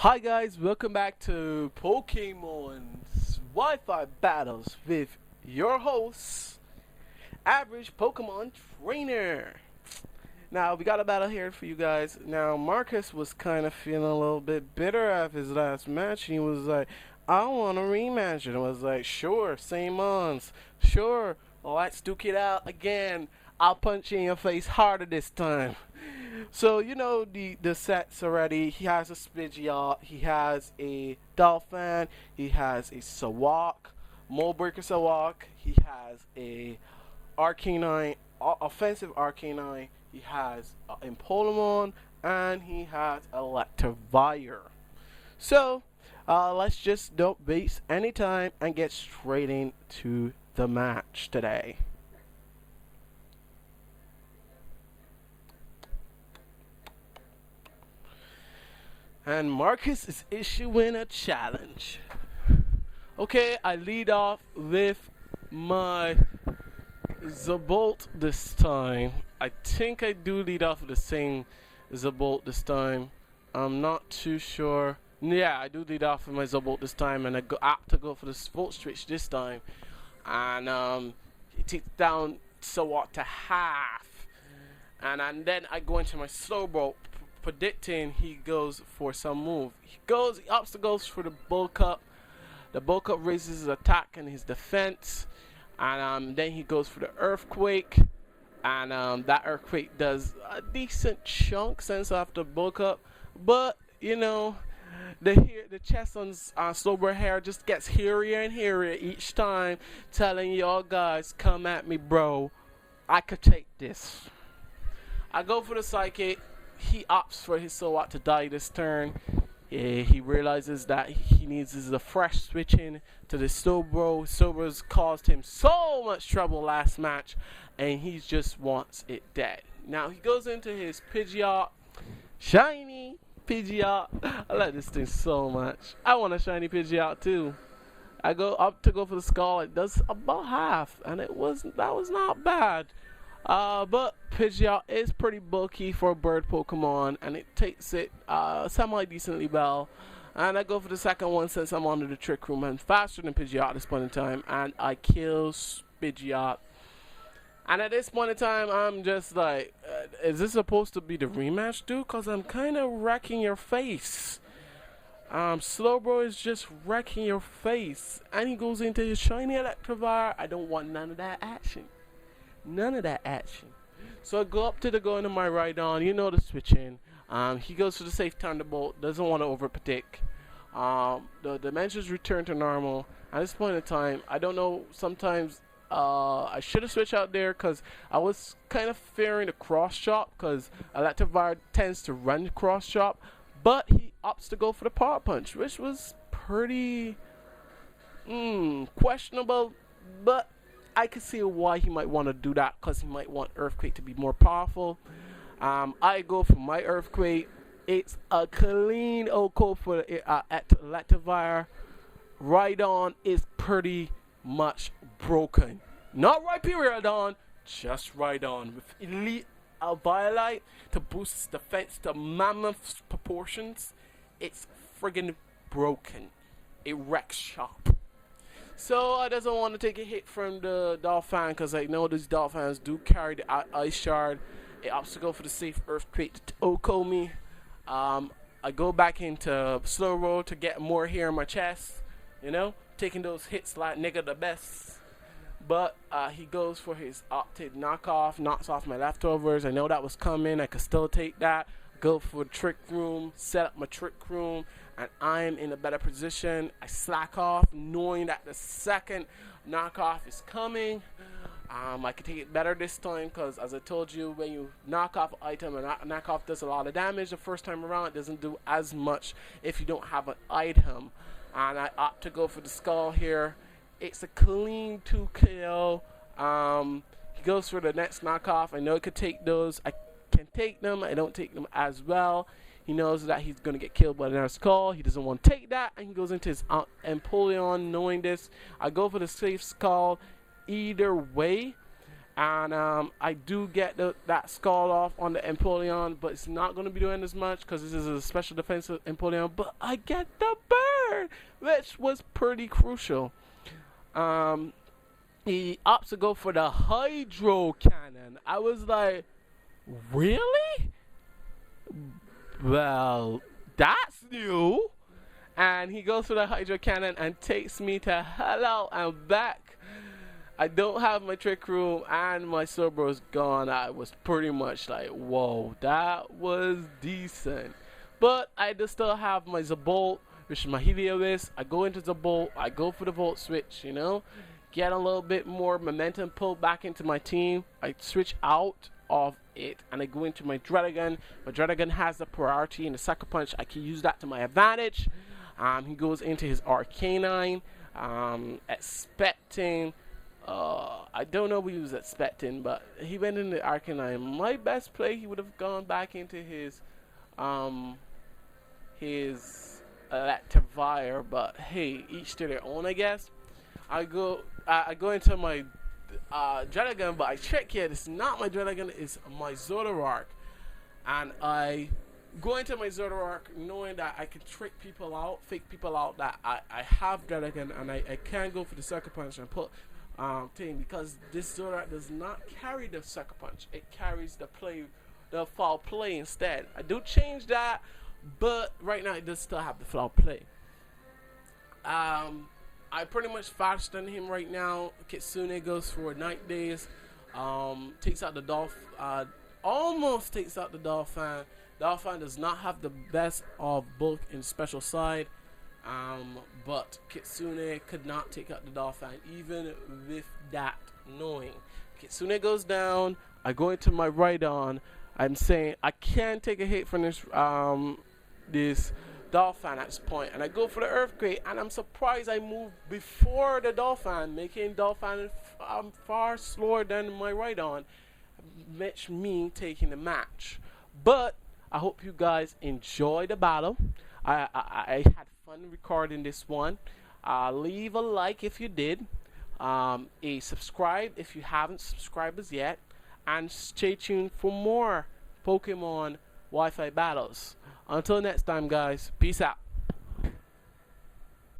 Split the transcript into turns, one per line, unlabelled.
Hi guys, welcome back to Pokemon Wi-Fi Battles with your host, Average Pokemon Trainer. Now we got a battle here for you guys. Now Marcus was kind of feeling a little bit bitter after his last match. He was like, "I want a rematch," and I was like, "Sure, same ons, sure, let's duke it out again. I'll punch you in your face harder this time." So you know the sets already. He has a Spidgeot, he has a Dolphin, he has a Sawak, Molebreaker Sawak, he has a Arcanine, offensive Arcanine, he has Empoleon, and he has Electivire. So let's just don't waste any time and get straight into the match today. And Marcus is issuing a challenge. Okay, I lead off with my Zabolt this time. I think I do lead off with the same Zabolt this time. I'm not too sure. Yeah, I do lead off with my Zabolt this time, and I go opt to go for the Volt Switch this time. And it takes down Sawat to half. And then I go into my Slowbro, predicting he goes for some move. He opts to goes for the bulk up. The bulk up raises his attack and his defense, and then he goes for the earthquake, and that earthquake does a decent chunk since after bulk up. But you know, the chest on Slowbro hair just gets hairier and hairier each time, telling y'all guys, "Come at me, bro. I could take this." I go for the psychic. He opts for his Sawat to die this turn. He realizes that he needs a fresh switching to the Slowbro. Slowbro's caused him so much trouble last match, and he just wants it dead. Now he goes into his Pidgeot, shiny Pidgeot. I like this thing so much. I want a shiny Pidgeot too. I go up to go for the skull. It does about half, and that was not bad. But Pidgeot is pretty bulky for a bird Pokemon, and it takes it semi-decently well. And I go for the second one since I'm under the Trick Room. I'm faster than Pidgeot at this point in time, and I kill Pidgeot. And at this point in time, I'm just like, is this supposed to be the rematch, dude? Because I'm kind of wrecking your face. Slowbro is just wrecking your face. And he goes into his shiny Electivire. I don't want none of that action. None of that action. So I go up to the go into my Rhydon. You know the switching. He goes for the safe Thunderbolt. Doesn't want to overprotect. The dimensions return to normal. At this point in time, I don't know. Sometimes I should have switched out there because I was kind of fearing the cross chop because Electivire tends to run cross chop. But he opts to go for the Power Punch, which was pretty questionable. But I could see why he might want to do that because he might want Earthquake to be more powerful. I go for my Earthquake. It's a clean OCO for Electivire. Rhydon is pretty much broken. Not Rhyperiodon, just Rhydon with elite Violite to boost its defense to mammoth proportions. It's friggin' broken. It wrecks shop. So I doesn't want to take a hit from the Dolphin because I know these Dolphins do carry the Ice Shard. It opts to go for the safe Earthquake to Oko me. I go back into Slowbro to get more hair in my chest. You know, taking those hits like nigga the best. But he goes for his opted knockoff, knocks off my leftovers. I know that was coming. I could still take that. Go for the Trick Room, set up my Trick Room, and I'm in a better position. I slack off, knowing that the second knockoff is coming. I can take it better this time because, as I told you, when you knock off an item, and knockoff does a lot of damage the first time around. It doesn't do as much if you don't have an item. And I opt to go for the skull here. It's a clean 2 KO. He goes for the next knockoff. I know it could take those. I can take them. I don't take them as well. He knows that he's going to get killed by another skull. He doesn't want to take that. And he goes into his Empoleon knowing this. I go for the safe skull either way. And I do get that skull off on the Empoleon, but it's not going to be doing as much because this is a special defensive Empoleon. But I get the burn, which was pretty crucial. He opts to go for the Hydro Cannon. I was like, really? Well, that's new. And he goes for the Hydro Cannon and takes me to hello and back. I don't have my Trick Room and my Cerberus gone. I was pretty much like, whoa, that was decent. But I do still have my Zabolt, which is my Helios. I go into Zabolt, I go for the Volt switch, you know, get a little bit more momentum pulled back into my team. I switch out of it and I go into my Dredagon. My Dredagon has the priority in the Sucker Punch. I can use that to my advantage. He goes into his Arcanine, expecting. I don't know what he was expecting, but he went into Arcanine. My best play, he would have gone back into his Electivire, but hey, each to their own, I guess. I go into my Dredagon, but I check here. It's not my Dredagon. It's my Zoroark, and I go into my Zoroark knowing that I can trick people out, fake people out that I have Dredagon, and I can go for the Sucker Punch and put thing, because this Zoroark does not carry the Sucker Punch. It carries the foul play instead. I do change that, but right now it does still have the foul play. I pretty much faster than him right now. Kitsune goes for Night Days, takes out the Dolphin, almost takes out the Dolphin. Dolphin does not have the best of bulk in special side. But Kitsune could not take out the Dolphin, even with that knowing. Kitsune goes down. I go into my Rhydon. I'm saying I can take a hit from this Dolphin at this point, and I go for the Earthquake, and I'm surprised I moved before the Dolphin, making Dolphin far slower than my Rhydon, which me taking the match. But I hope you guys enjoy the battle. I had fun recording this one. Leave a like if you did, a subscribe if you haven't subscribed as yet, and stay tuned for more Pokemon Wi-Fi battles. Until next time, guys, peace out.